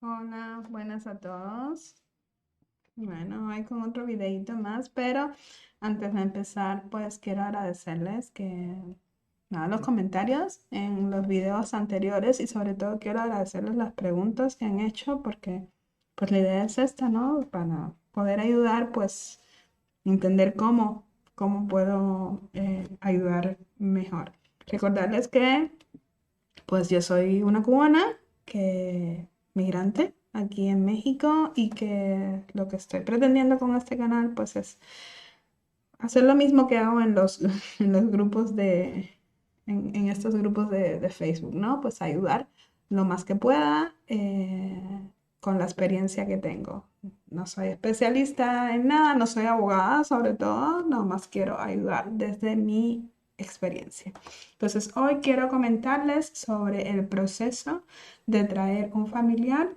Hola, buenas a todos. Bueno, hoy con otro videito más, pero antes de empezar, pues quiero agradecerles que nada, los comentarios en los videos anteriores y sobre todo quiero agradecerles las preguntas que han hecho porque pues la idea es esta, ¿no? Para poder ayudar, pues entender cómo puedo ayudar mejor. Recordarles que pues yo soy una cubana que migrante aquí en México y que lo que estoy pretendiendo con este canal pues es hacer lo mismo que hago en los, en los grupos en estos grupos de Facebook, ¿no? Pues ayudar lo más que pueda con la experiencia que tengo. No soy especialista en nada, no soy abogada sobre todo, nomás quiero ayudar desde mi experiencia. Entonces, hoy quiero comentarles sobre el proceso de traer un familiar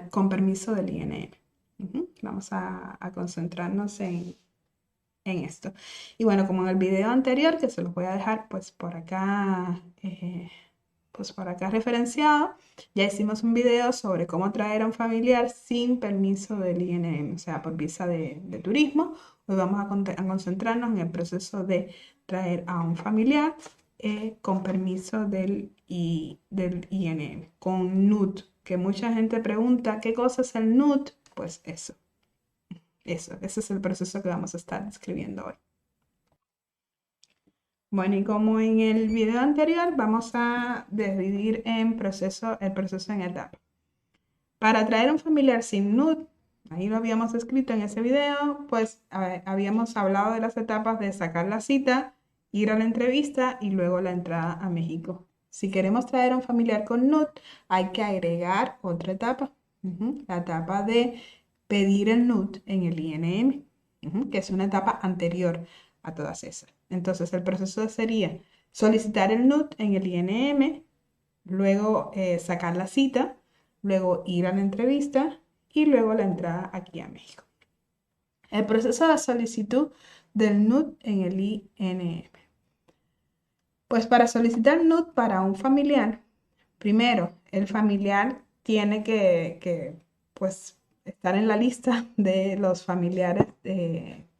con permiso del INM. Vamos a concentrarnos en esto. Y bueno, como en el video anterior, que se los voy a dejar pues por acá referenciado, ya hicimos un video sobre cómo traer a un familiar sin permiso del INM, o sea, por visa de turismo. Hoy vamos a concentrarnos en el proceso de traer a un familiar con permiso del INM, con NUT, que mucha gente pregunta, ¿qué cosa es el NUT? Pues eso, ese es el proceso que vamos a estar describiendo hoy. Bueno, y como en el video anterior, vamos a dividir el proceso en etapas. Para traer un familiar sin NUT, ahí lo habíamos escrito en ese video, pues habíamos hablado de las etapas de sacar la cita, ir a la entrevista y luego la entrada a México. Si queremos traer a un familiar con NUT, hay que agregar otra etapa, la etapa de pedir el NUT en el INM, que es una etapa anterior a todas esas. Entonces, el proceso sería solicitar el NUT en el INM, luego sacar la cita, luego ir a la entrevista y luego la entrada aquí a México. El proceso de solicitud del NUT en el INM. Pues para solicitar NUT para un familiar, primero, el familiar tiene que pues, estar en la lista de los familiares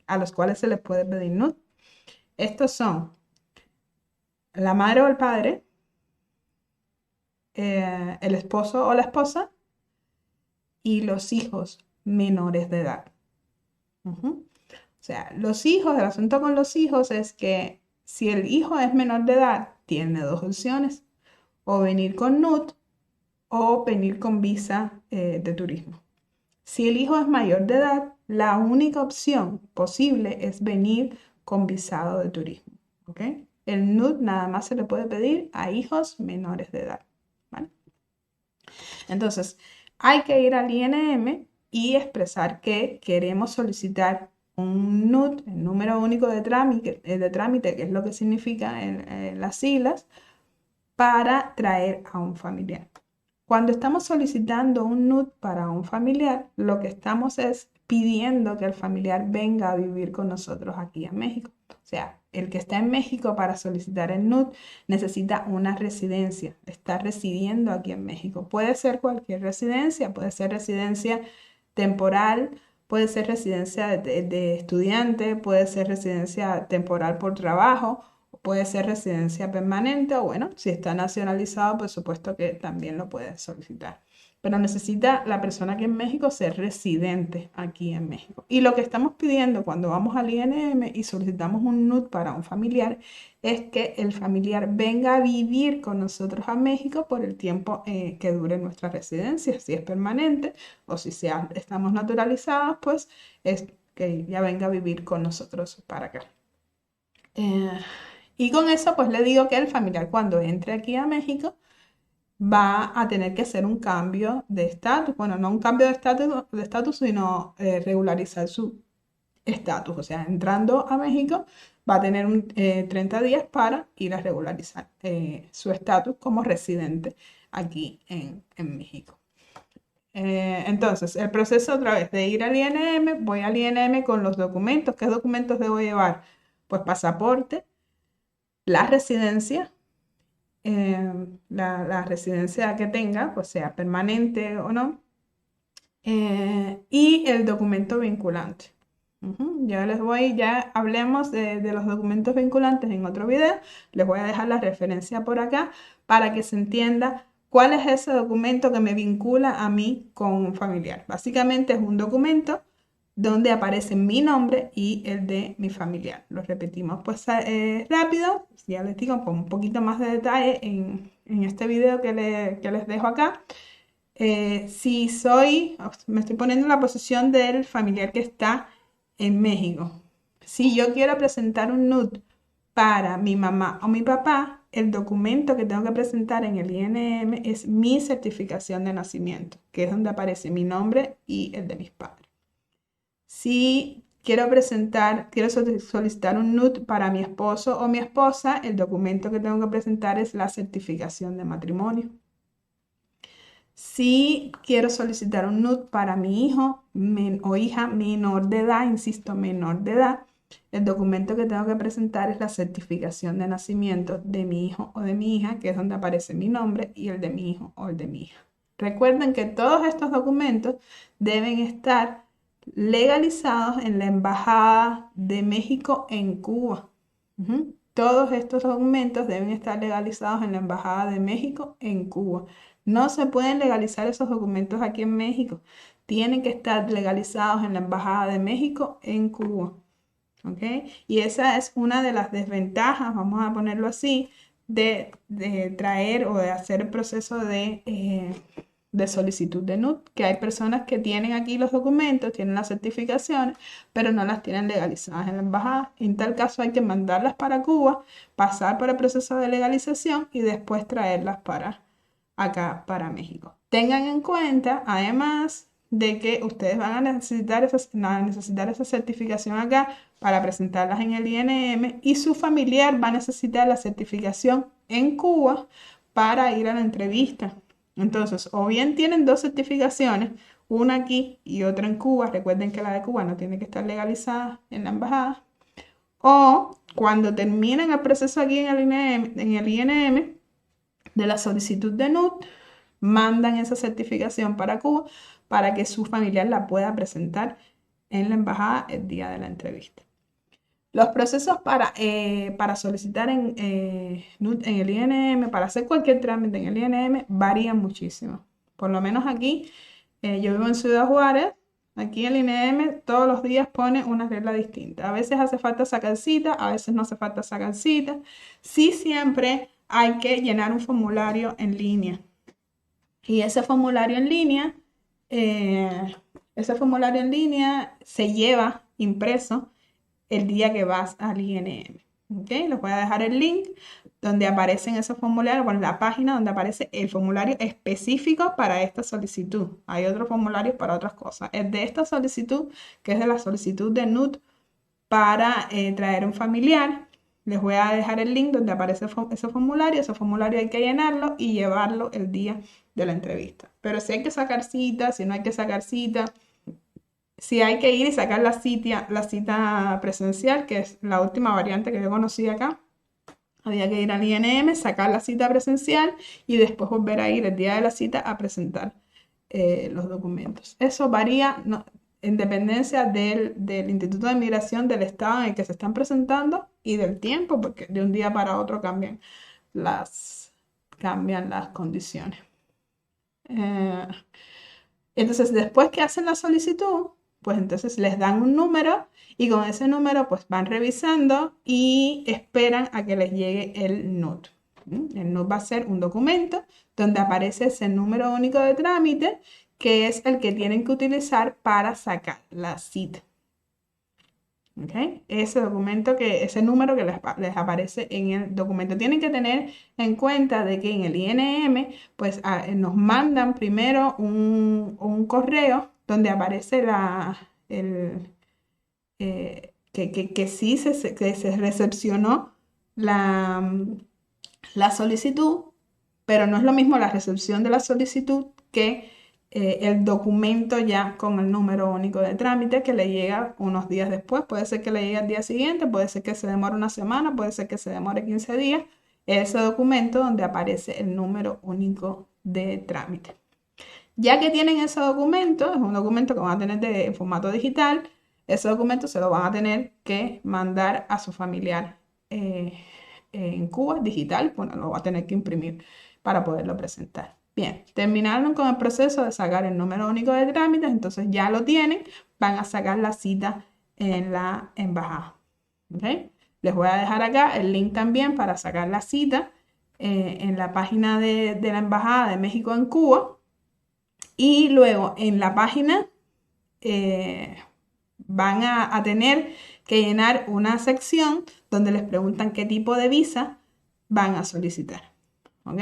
a los cuales se les puede pedir NUT. Estos son la madre o el padre, el esposo o la esposa y los hijos menores de edad. O sea, los hijos, el asunto con los hijos es que si el hijo es menor de edad, tiene dos opciones, o venir con NUT o venir con visa de turismo. Si el hijo es mayor de edad, la única opción posible es venir con visado de turismo. ¿Ok? El NUT nada más se le puede pedir a hijos menores de edad. ¿Vale? Entonces, hay que ir al INM y expresar que queremos solicitar un NUT, el número único de trámite, que es lo que significa en las siglas, para traer a un familiar. Cuando estamos solicitando un NUT para un familiar, lo que estamos es pidiendo que el familiar venga a vivir con nosotros aquí en México. O sea, el que está en México para solicitar el NUT necesita una residencia, está residiendo aquí en México. Puede ser cualquier residencia, puede ser residencia temporal, puede ser residencia de estudiante, puede ser residencia temporal por trabajo, puede ser residencia permanente o bueno, si está nacionalizado, por supuesto que también lo puede solicitar. Pero necesita la persona que en México ser residente aquí en México. Y lo que estamos pidiendo cuando vamos al INM y solicitamos un NUT para un familiar es que el familiar venga a vivir con nosotros a México por el tiempo que dure nuestra residencia, si es permanente o si estamos naturalizados, pues es que ya venga a vivir con nosotros para acá. Eh, y con eso, pues le digo que el familiar cuando entre aquí a México va a tener que hacer un cambio de estatus. Bueno, no un cambio de estatus, sino regularizar su estatus. O sea, entrando a México va a tener 30 días para ir a regularizar su estatus como residente aquí en México. Entonces, el proceso otra vez de ir al INM, voy al INM con los documentos. ¿Qué documentos debo llevar? Pues pasaporte, la residencia la residencia que tenga, pues sea permanente o no, y el documento vinculante. Ya hablemos de los documentos vinculantes en otro video. Les voy a dejar la referencia por acá para que se entienda cuál es ese documento que me vincula a mí con un familiar. Básicamente es un documento donde aparece mi nombre y el de mi familiar. Lo repetimos pues rápido, ya les digo con un poquito más de detalle en este video que les dejo acá. Si me estoy poniendo en la posición del familiar que está en México. Si yo quiero presentar un NUT para mi mamá o mi papá, el documento que tengo que presentar en el INM es mi certificación de nacimiento, que es donde aparece mi nombre y el de mis padres. Si quiero solicitar un NUT para mi esposo o mi esposa, el documento que tengo que presentar es la certificación de matrimonio. Si quiero solicitar un NUT para mi hijo o hija menor de edad, insisto, menor de edad, el documento que tengo que presentar es la certificación de nacimiento de mi hijo o de mi hija, que es donde aparece mi nombre y el de mi hijo o el de mi hija. Recuerden que todos estos documentos deben estar legalizados en la Embajada de México en Cuba. Todos estos documentos deben estar legalizados en la Embajada de México en Cuba. No se pueden legalizar esos documentos aquí en México. Tienen que estar legalizados en la Embajada de México en Cuba. ¿Ok? Y esa es una de las desventajas, vamos a ponerlo así, de traer o de hacer el proceso de solicitud de NUT, que hay personas que tienen aquí los documentos, tienen las certificaciones, pero no las tienen legalizadas en la embajada. En tal caso hay que mandarlas para Cuba, pasar por el proceso de legalización y después traerlas para acá, para México. Tengan en cuenta, además, de que ustedes van a necesitar esa certificación acá para presentarlas en el INM y su familiar va a necesitar la certificación en Cuba para ir a la entrevista. Entonces, o bien tienen dos certificaciones, una aquí y otra en Cuba. Recuerden que la de Cuba no tiene que estar legalizada en la embajada. O cuando terminen el proceso aquí en el INM de la solicitud de NUT, mandan esa certificación para Cuba para que su familiar la pueda presentar en la embajada el día de la entrevista. Los procesos para solicitar en el INM, para hacer cualquier trámite en el INM, varían muchísimo. Por lo menos aquí, yo vivo en Ciudad Juárez, aquí el INM todos los días pone una regla distinta. A veces hace falta sacar cita, a veces no hace falta sacar cita. Sí, siempre hay que llenar un formulario en línea. Y ese formulario en línea se lleva impreso el día que vas al INM. ¿Ok? Les voy a dejar el link donde aparecen esos formularios, bueno, la página donde aparece el formulario específico para esta solicitud. Hay otros formularios para otras cosas. Es de esta solicitud, que es de la solicitud de NUT para traer un familiar. Les voy a dejar el link donde aparece ese formulario. Ese formulario hay que llenarlo y llevarlo el día de la entrevista. Pero si hay que sacar cita, si no hay que sacar cita, si hay que ir y sacar la cita presencial, que es la última variante que yo conocí acá, había que ir al INM, sacar la cita presencial y después volver a ir el día de la cita a presentar los documentos. Eso varía en dependencia del Instituto de Migración del estado en el que se están presentando y del tiempo, porque de un día para otro cambian las condiciones. Entonces, después que hacen la solicitud, pues entonces les dan un número y con ese número pues van revisando y esperan a que les llegue el NUT. El NUT va a ser un documento donde aparece ese número único de trámite que es el que tienen que utilizar para sacar la cita. ¿Okay? Ese número que les aparece en el documento. Tienen que tener en cuenta de que en el INM, pues nos mandan primero un correo donde aparece que sí que se recepcionó la solicitud, pero no es lo mismo la recepción de la solicitud que el documento ya con el número único de trámite que le llega unos días después. Puede ser que le llegue al día siguiente, puede ser que se demore una semana, puede ser que se demore 15 días. ese documento donde aparece el número único de trámite. Ya que tienen ese documento, es un documento que van a tener en formato digital, ese documento se lo van a tener que mandar a su familiar en Cuba, digital, bueno, lo va a tener que imprimir para poderlo presentar. Bien, terminaron con el proceso de sacar el número único de trámites, entonces ya lo tienen, van a sacar la cita en la embajada. ¿Okay? Les voy a dejar acá el link también para sacar la cita en la página de la Embajada de México en Cuba. Y luego en la página eh, van a tener que llenar una sección donde les preguntan qué tipo de visa van a solicitar. ¿Ok?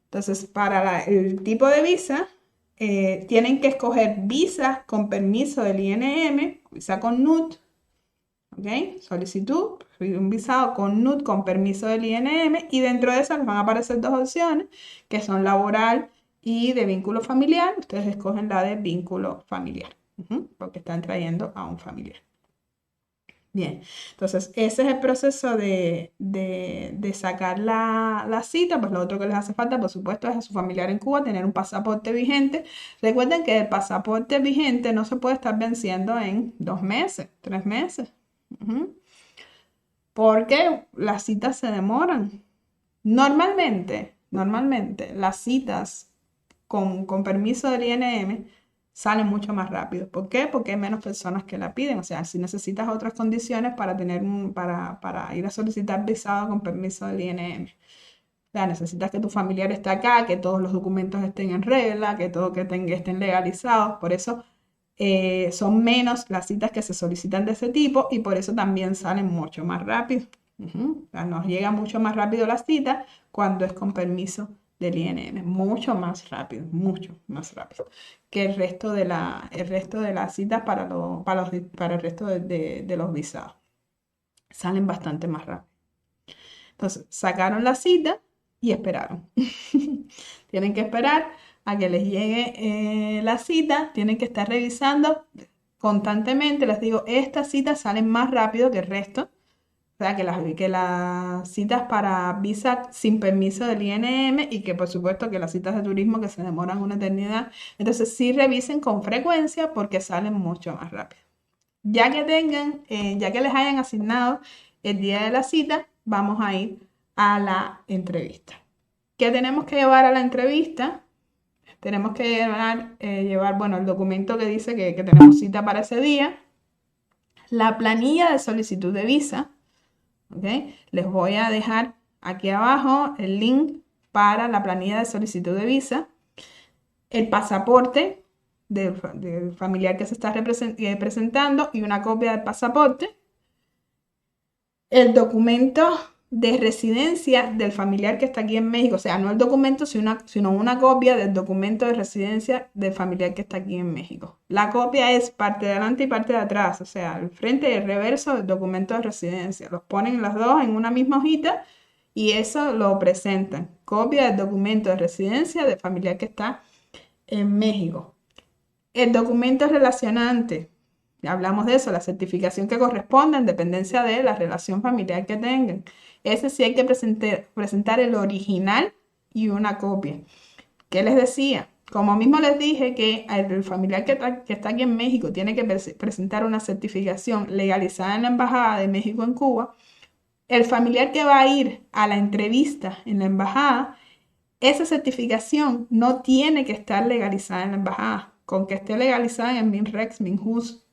Entonces, para el tipo de visa, tienen que escoger visa con permiso del INM, visa con NUT, ¿ok? Solicitud, un visado con NUT con permiso del INM, y dentro de esas les van a aparecer dos opciones, que son laboral y de vínculo familiar. Ustedes escogen la de vínculo familiar, porque están trayendo a un familiar. Bien, entonces ese es el proceso de sacar la cita. Pues lo otro que les hace falta, por supuesto, es a su familiar en Cuba tener un pasaporte vigente. Recuerden que el pasaporte vigente no se puede estar venciendo en 2 meses, 3 meses, porque las citas se demoran. Normalmente las citas con permiso del INM salen mucho más rápido. ¿Por qué? Porque hay menos personas que la piden. O sea, si necesitas otras condiciones para ir a solicitar visado con permiso del INM. O sea, necesitas que tu familiar esté acá, que todos los documentos estén en regla, que todo estén legalizados. Por eso son menos las citas que se solicitan de ese tipo y por eso también salen mucho más rápido. O sea, nos llega mucho más rápido la cita cuando es con permiso del INM, mucho más rápido que el resto de las citas para el resto de los visados. Salen bastante más rápido. Entonces, sacaron la cita y esperaron. Tienen que esperar a que les llegue la cita, tienen que estar revisando constantemente. Les digo, estas citas salen más rápido que el resto. O sea, que las citas para visa sin permiso del INM y que por supuesto que las citas de turismo que se demoran una eternidad. Entonces sí revisen con frecuencia porque salen mucho más rápido. Ya que les hayan asignado el día de la cita, vamos a ir a la entrevista. ¿Qué tenemos que llevar a la entrevista? Tenemos que llevar, bueno, el documento que dice que tenemos cita para ese día, la planilla de solicitud de visa. ¿Ok? Les voy a dejar aquí abajo el link para la planilla de solicitud de visa, el pasaporte del familiar que se está presentando y una copia del pasaporte, el documento de residencia del familiar que está aquí en México, o sea, no el documento, sino una copia del documento de residencia del familiar que está aquí en México. La copia es parte de adelante y parte de atrás, o sea, el frente y el reverso del documento de residencia. Los ponen los dos en una misma hojita y eso lo presentan. Copia del documento de residencia del familiar que está en México. El documento relacionante. Hablamos de eso, la certificación que corresponde en dependencia de la relación familiar que tengan. Ese sí hay que presentar el original y una copia. ¿Qué les decía? Como mismo les dije que el familiar que está aquí en México tiene que presentar una certificación legalizada en la Embajada de México en Cuba, el familiar que va a ir a la entrevista en la embajada, esa certificación no tiene que estar legalizada en la embajada. Con que esté legalizada en MINREX, MINJUS,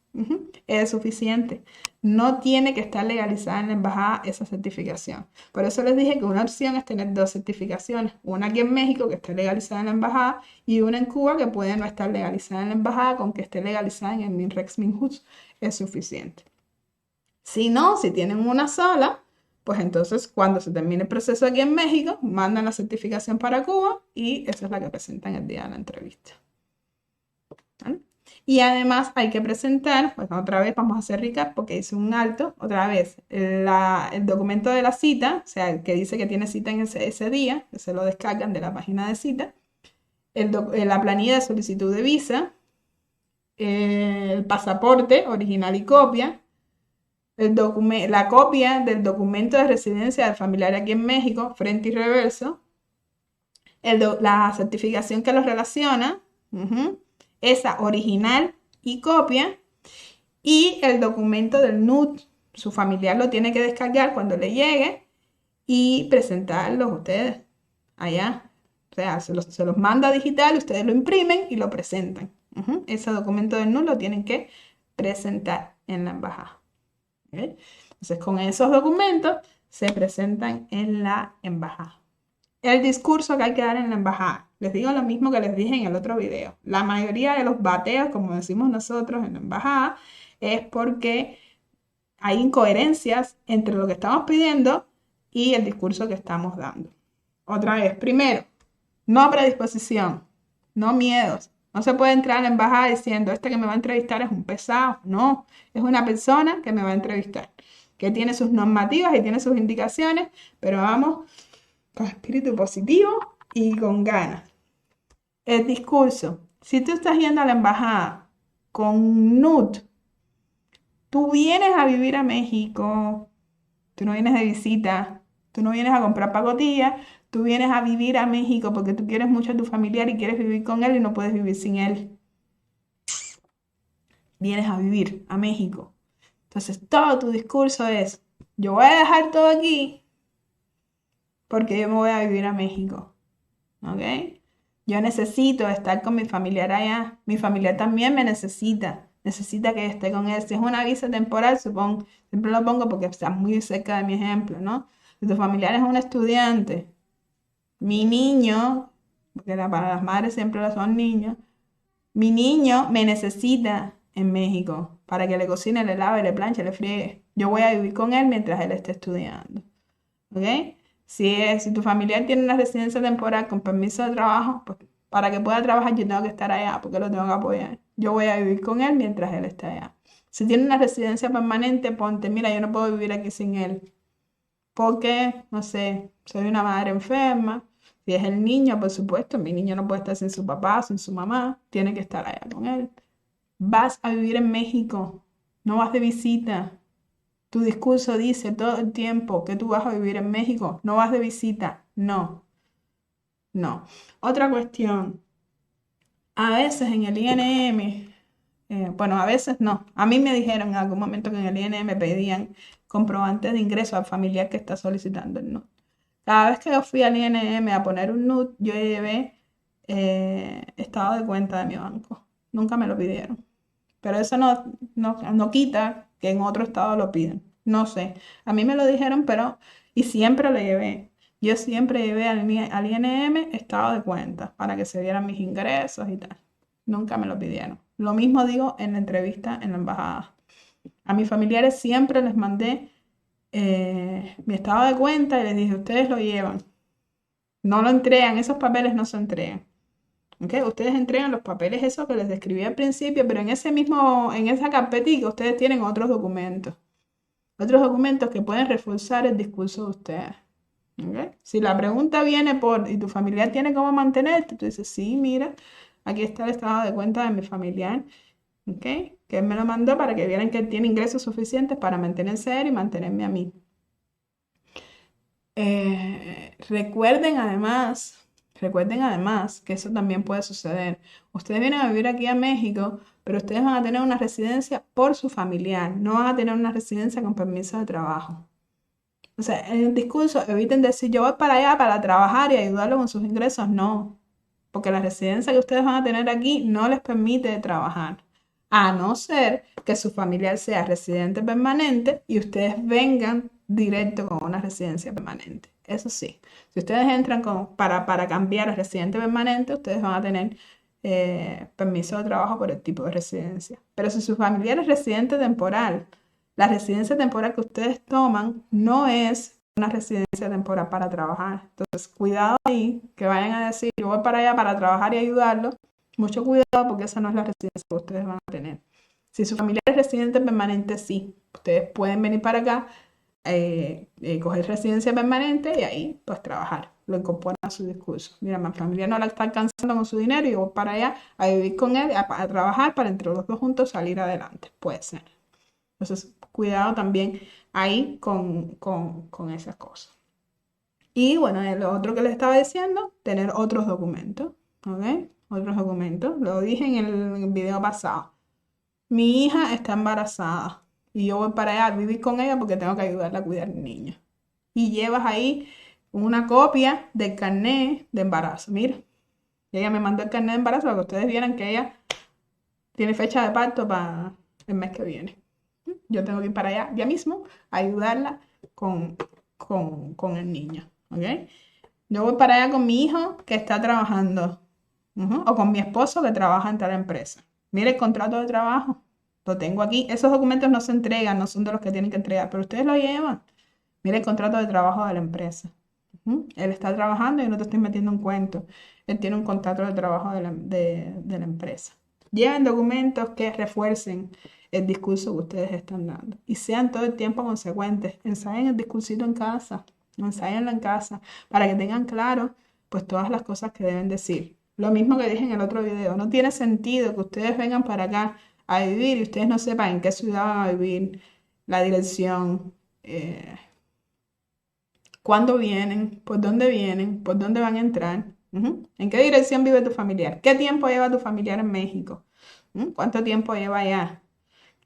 es suficiente. No tiene que estar legalizada en la embajada esa certificación. Por eso les dije que una opción es tener dos certificaciones. Una aquí en México que esté legalizada en la embajada y una en Cuba que puede no estar legalizada en la embajada, con que esté legalizada en el MINREX, MINJUS es suficiente. Si no, si tienen una sola, pues entonces cuando se termine el proceso aquí en México, mandan la certificación para Cuba y esa es la que presentan el día de la entrevista. ¿Vale? Y además hay que presentar, pues otra vez vamos a hacer recap porque hice un alto, otra vez el documento de la cita, o sea, el que dice que tiene cita en ese día, que se lo descargan de la página de cita, la planilla de solicitud de visa, el pasaporte original y copia, la copia del documento de residencia del familiar aquí en México, frente y reverso, la certificación que los relaciona, esa original y copia, y el documento del NUT. Su familiar lo tiene que descargar cuando le llegue y presentarlos ustedes allá. O sea, se los manda digital, ustedes lo imprimen y lo presentan. Ese documento del NUT lo tienen que presentar en la embajada. ¿Okay? Entonces, con esos documentos se presentan en la embajada. El discurso que hay que dar en la embajada. Les digo lo mismo que les dije en el otro video. La mayoría de los bateos, como decimos nosotros en la embajada, es porque hay incoherencias entre lo que estamos pidiendo y el discurso que estamos dando. Otra vez, primero, no predisposición, no miedos. No se puede entrar a la embajada diciendo, este que me va a entrevistar es un pesado. No, es una persona que me va a entrevistar, que tiene sus normativas y tiene sus indicaciones, pero vamos con espíritu positivo y con ganas. El discurso. Si tú estás yendo a la embajada con NUT, tú vienes a vivir a México, tú no vienes de visita, tú no vienes a comprar pacotilla, tú vienes a vivir a México porque tú quieres mucho a tu familiar y quieres vivir con él y no puedes vivir sin él. Vienes a vivir a México. Entonces todo tu discurso es, yo voy a dejar todo aquí porque yo me voy a vivir a México. ¿Ok? Yo necesito estar con mi familiar allá. Mi familiar también me necesita. Necesita que esté con él. Si es una visa temporal, supongo, siempre lo pongo porque está muy cerca de mi ejemplo, ¿no? Si tu familiar es un estudiante, mi niño, porque para las madres siempre lo son niños, mi niño me necesita en México para que le cocine, le lave, le planche, le friegue. Yo voy a vivir con él mientras él esté estudiando. ¿Ok? Si tu familiar tiene una residencia temporal con permiso de trabajo, pues para que pueda trabajar yo tengo que estar allá porque lo tengo que apoyar. Yo voy a vivir con él mientras él está allá. Si tiene una residencia permanente, ponte, mira, yo no puedo vivir aquí sin él porque, no sé, soy una madre enferma. Si es el niño, por supuesto, mi niño no puede estar sin su papá, sin su mamá, tiene que estar allá con él. Vas a vivir en México, no vas de visita. Tu discurso dice todo el tiempo que tú vas a vivir en México, no vas de visita. No, no. Otra cuestión, a veces en el INM, bueno, a veces no. A mí me dijeron en algún momento que en el INM pedían comprobantes de ingreso al familiar que está solicitando el NUT. Cada vez que yo fui al INM a poner un NUT, yo llevé estado de cuenta de mi banco. Nunca me lo pidieron. Pero eso no quita que en otro estado lo piden. No sé. A mí me lo dijeron, pero... Y siempre lo llevé. Yo siempre llevé al INM estado de cuenta para que se vieran mis ingresos y tal. Nunca me lo pidieron. Lo mismo digo en la entrevista en la embajada. A mis familiares siempre les mandé mi estado de cuenta y les dije, ustedes lo llevan. No lo entregan, esos papeles no se entregan. ¿Ok? Ustedes entregan los papeles esos que les describí al principio, pero en en esa carpetica ustedes tienen otros documentos. Otros documentos que pueden reforzar el discurso de ustedes. ¿Ok? Si la pregunta viene ¿y tu familiar tiene cómo mantenerte? Tú dices, sí, mira, aquí está el estado de cuenta de mi familiar. ¿Ok? Que él me lo mandó para que vieran que él tiene ingresos suficientes para mantenerse él y mantenerme a mí. Recuerden además que eso también puede suceder. Ustedes vienen a vivir aquí a México, pero ustedes van a tener una residencia por su familiar, no van a tener una residencia con permiso de trabajo. O sea, en el discurso eviten decir yo voy para allá para trabajar y ayudarlo con sus ingresos, no, porque la residencia que ustedes van a tener aquí no les permite trabajar, a no ser que su familiar sea residente permanente y ustedes vengan directo con una residencia permanente. Eso sí, si ustedes entran para cambiar a residente permanente, ustedes van a tener permiso de trabajo por el tipo de residencia. Pero si su familiar es residente temporal, la residencia temporal que ustedes toman no es una residencia temporal para trabajar. Entonces, cuidado ahí, que vayan a decir, yo voy para allá para trabajar y ayudarlo. Mucho cuidado porque esa no es la residencia que ustedes van a tener. Si su familiar es residente permanente, sí. Ustedes pueden venir para acá, coger residencia permanente y ahí pues trabajar. Lo incorporan a su discurso. Mira, mi familia no la está alcanzando con su dinero y yo voy para allá a vivir con él, a trabajar para entre los dos juntos salir adelante. Puede ser. Entonces, cuidado también ahí con esas cosas. Y bueno, lo otro que les estaba diciendo, tener otros documentos, ¿ok? Otros documentos. Lo dije en el video pasado. Mi hija está embarazada y yo voy para allá a vivir con ella porque tengo que ayudarla a cuidar al niño. Y llevas ahí una copia del carnet de embarazo. Mira, ella me mandó el carnet de embarazo para que ustedes vieran que ella tiene fecha de parto para el mes que viene. Yo tengo que ir para allá ya mismo a ayudarla con, con el niño, ¿ok? Yo voy para allá con mi hijo que está trabajando, o con mi esposo que trabaja en tal empresa. Mire el contrato de trabajo, lo tengo aquí. Esos documentos no se entregan, no son de los que tienen que entregar, pero ustedes lo llevan. Mire el contrato de trabajo de la empresa. Él está trabajando y no te estoy metiendo un cuento. Él tiene un contrato de trabajo de la empresa. Lleven documentos que refuercen el discurso que ustedes están dando y sean todo el tiempo consecuentes. Ensayen el discursito en casa, ensayenlo en casa para que tengan claro pues todas las cosas que deben decir. Lo mismo que dije en el otro video, no tiene sentido que ustedes vengan para acá a vivir y ustedes no sepan en qué ciudad van a vivir, la dirección, cuándo vienen, por dónde van a entrar, en qué dirección vive tu familiar, qué tiempo lleva tu familiar en México, cuánto tiempo lleva allá,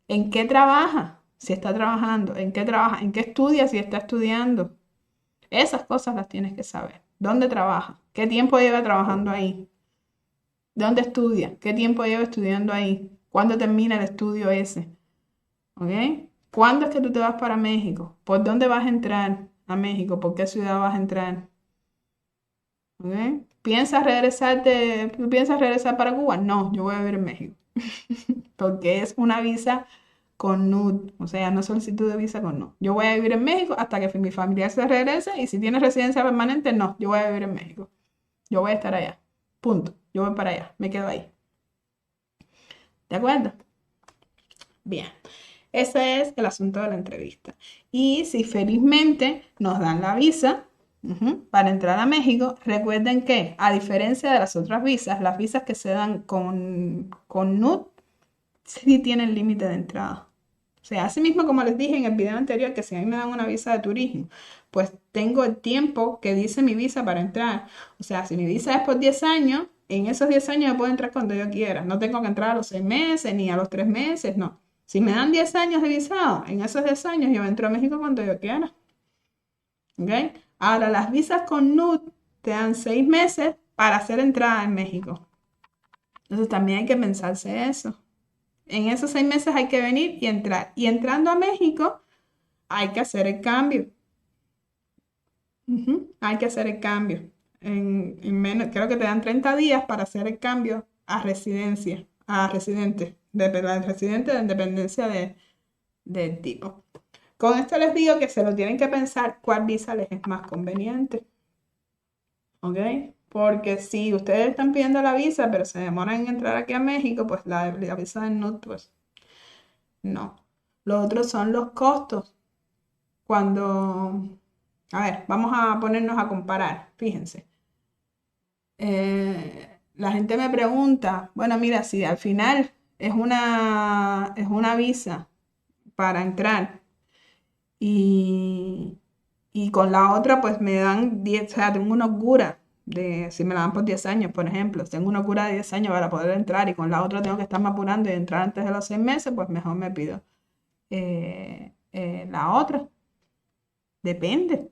en qué trabaja, si está trabajando, en qué trabaja, en qué estudia, si está estudiando. Esas cosas las tienes que saber. ¿Dónde trabaja? ¿Qué tiempo lleva trabajando ahí? ¿Dónde estudia? ¿Qué tiempo lleva estudiando ahí? ¿Cuándo termina el estudio ese? ¿Ok? ¿Cuándo es que tú te vas para México? ¿Por dónde vas a entrar a México? ¿Por qué ciudad vas a entrar? ¿Ok? ¿Piensas regresar para Cuba? No, yo voy a vivir en México. Porque es una visa con NUD, o sea, no solicitud de visa con NUD. Yo voy a vivir en México hasta que mi familiar se regrese y si tiene residencia permanente, no, yo voy a vivir en México. Yo voy a estar allá. Punto. Yo voy para allá. Me quedo ahí. ¿De acuerdo? Bien. Ese es el asunto de la entrevista. Y si felizmente nos dan la visa para entrar a México, recuerden que, a diferencia de las otras visas, las visas que se dan con NUD sí tienen límite de entrada. O sea, así mismo como les dije en el video anterior, que si a mí me dan una visa de turismo, pues tengo el tiempo que dice mi visa para entrar. O sea, si mi visa es por 10 años, en esos 10 años yo puedo entrar cuando yo quiera. No tengo que entrar a los 6 meses ni a los 3 meses, no. Si me dan 10 años de visado, en esos 10 años yo entro a México cuando yo quiera. ¿Ok? Ahora, las visas con NUD te dan 6 meses para hacer entrada en México. Entonces también hay que pensarse eso. En esos 6 meses hay que venir y entrar. Y entrando a México, hay que hacer el cambio. Hay que hacer el cambio. En menos, creo que te dan 30 días para hacer el cambio a residencia, a residente, de residente de independencia del tipo. Con esto les digo que se lo tienen que pensar cuál visa les es más conveniente. ¿Ok? Porque si ustedes están pidiendo la visa, pero se demoran en entrar aquí a México, pues la visa de NUT, pues no. Lo otro son los costos. Cuando, a ver, vamos a ponernos a comparar, fíjense. La gente me pregunta, bueno, mira, si al final es una visa para entrar y, y con la otra pues me dan 10, o sea, tengo una cura de, si me la dan por 10 años, por ejemplo, tengo una cura de 10 años para poder entrar y con la otra tengo que estarme apurando y entrar antes de los 6 meses, pues mejor me pido la otra. Depende.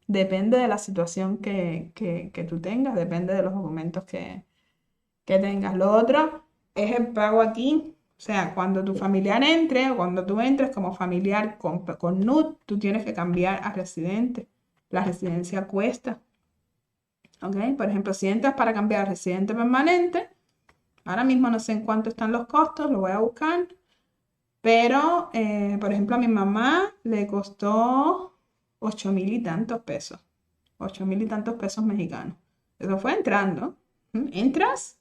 Depende de la situación que tú tengas, depende de los documentos que tengas. Lo otro es el pago aquí. O sea, cuando tu familiar entre o cuando tú entres como familiar con NUT, tú tienes que cambiar a residente. La residencia cuesta. ¿Ok? Por ejemplo, si entras para cambiar a residente permanente, ahora mismo no sé en cuánto están los costos, lo voy a buscar. Pero, por ejemplo, a mi mamá le costó 8.000 y tantos pesos. 8.000 y tantos pesos mexicanos. Eso fue entrando. Entras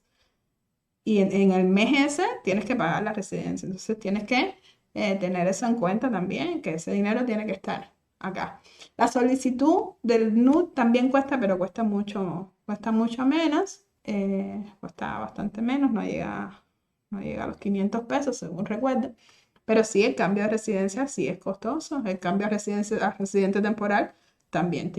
y en el mes ese tienes que pagar la residencia. Entonces tienes que tener eso en cuenta también, que ese dinero tiene que estar acá. La solicitud del NUD también cuesta, pero cuesta mucho menos. Cuesta bastante menos, no llega a los 500 pesos, según recuerdo. Pero sí, el cambio de residencia sí es costoso. El cambio de residencia a residente temporal también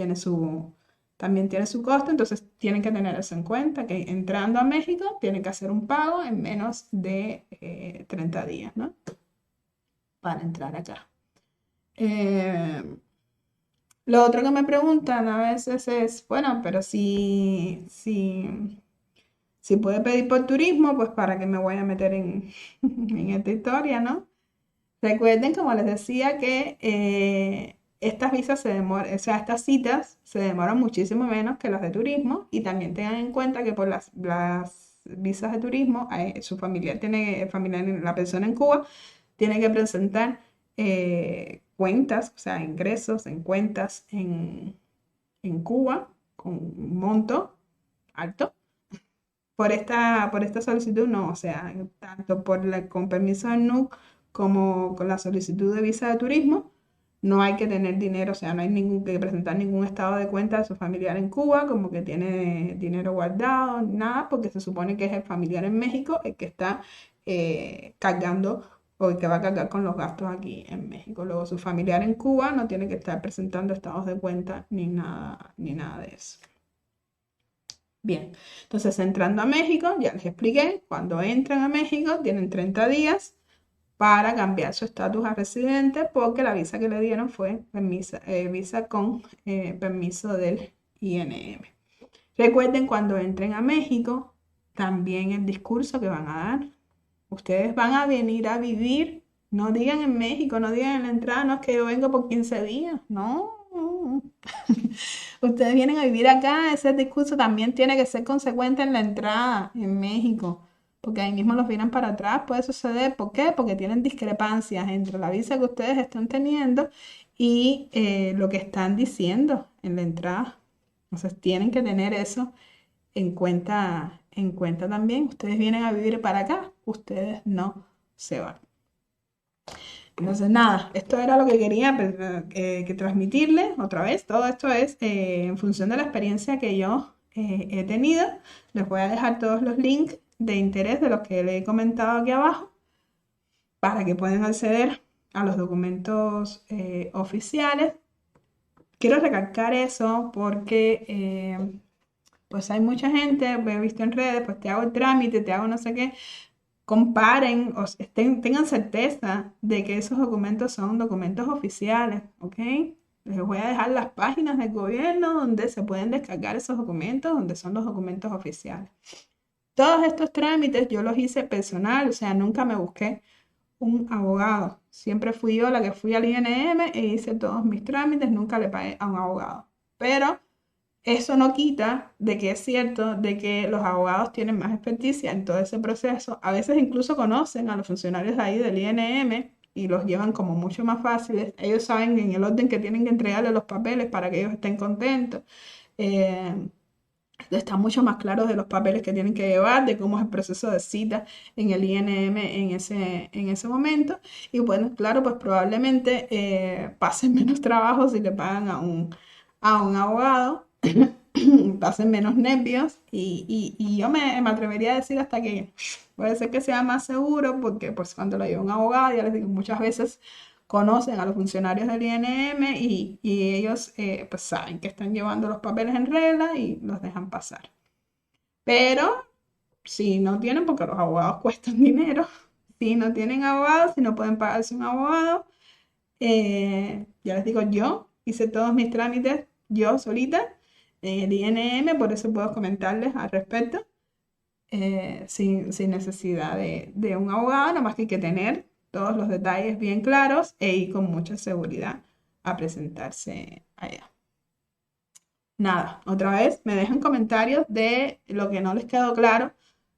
también tiene su costo. Entonces tienen que tener eso en cuenta, que entrando a México tienen que hacer un pago en menos de 30 días, ¿no? Para entrar acá. Eh, lo otro que me preguntan a veces es, bueno, pero si puede pedir por turismo, pues para qué me voy a meter en esta historia, ¿no? Recuerden, como les decía, que estas visas se demoran, o sea, estas citas se demoran muchísimo menos que las de turismo y también tengan en cuenta que por las visas de turismo, su familia tiene, la persona en Cuba tiene que presentar cuentas, o sea, ingresos en cuentas en Cuba con un monto alto. Por esta solicitud no, o sea, tanto con permiso del NUC como con la solicitud de visa de turismo, no hay que tener dinero, o sea, no hay que presentar ningún estado de cuenta de su familiar en Cuba, como que tiene dinero guardado, nada, porque se supone que es el familiar en México el que está cargando o el que va a cargar con los gastos aquí en México. Luego su familiar en Cuba no tiene que estar presentando estados de cuenta ni nada de eso. Bien, entonces entrando a México, ya les expliqué, cuando entran a México tienen 30 días para cambiar su estatus a residente porque la visa que le dieron fue visa con permiso del INM. Recuerden cuando entren a México, también el discurso que van a dar. Ustedes van a venir a vivir, no digan en México, no digan en la entrada, no es que yo vengo por 15 días, no. Ustedes vienen a vivir acá, ese discurso también tiene que ser consecuente en la entrada en México, porque ahí mismo los vienen para atrás, puede suceder. ¿Por qué? Porque tienen discrepancias entre la visa que ustedes están teniendo y lo que están diciendo en la entrada. Entonces tienen que tener eso en cuenta también. Ustedes vienen a vivir para acá, ustedes no se van. Entonces, nada, esto era lo que quería que transmitirles otra vez. Todo esto es en función de la experiencia que yo he tenido. Les voy a dejar todos los links de interés de los que les he comentado aquí abajo para que puedan acceder a los documentos oficiales. Quiero recalcar eso porque pues hay mucha gente, he visto en redes, pues te hago el trámite, te hago no sé qué. Comparen, tengan certeza de que esos documentos son documentos oficiales, ¿ok? Les voy a dejar las páginas del gobierno donde se pueden descargar esos documentos, donde son los documentos oficiales. Todos estos trámites yo los hice personal, o sea, nunca me busqué un abogado. Siempre fui yo la que fui al INM e hice todos mis trámites, nunca le pagué a un abogado. Pero eso no quita de que es cierto de que los abogados tienen más experticia en todo ese proceso. A veces incluso conocen a los funcionarios de ahí del INM y los llevan como mucho más fáciles. Ellos saben en el orden que tienen que entregarle los papeles para que ellos estén contentos. Eh, Están mucho más claros de los papeles que tienen que llevar, de cómo es el proceso de cita en el INM en ese momento. Y bueno, claro, pues probablemente pasen menos trabajo si le pagan a un abogado, pasen menos nervios y yo me atrevería a decir hasta que puede ser que sea más seguro porque pues cuando lo lleva un abogado, ya les digo, muchas veces conocen a los funcionarios del INM y ellos pues saben que están llevando los papeles en regla y los dejan pasar. Pero si no tienen, porque los abogados cuestan dinero, si no tienen abogados, si no pueden pagarse un abogado, ya les digo, yo hice todos mis trámites yo solita en el INM, por eso puedo comentarles al respecto, sin necesidad de un abogado, nada más que hay que tener todos los detalles bien claros e ir con mucha seguridad a presentarse allá. Nada, otra vez me dejan comentarios de lo que no les quedó claro,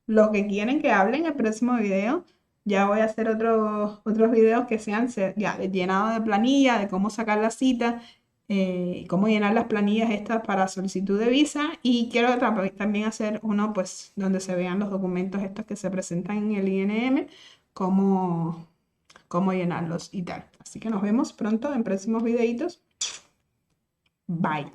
lo que quieren que hable en el próximo video. Ya voy a hacer otros videos que sean ya llenado de planilla, de cómo sacar la cita, cómo llenar las planillas estas para solicitud de visa. Y quiero también hacer uno pues donde se vean los documentos estos que se presentan en el INM, cómo llenarlos y tal. Así que nos vemos pronto en próximos videitos. Bye.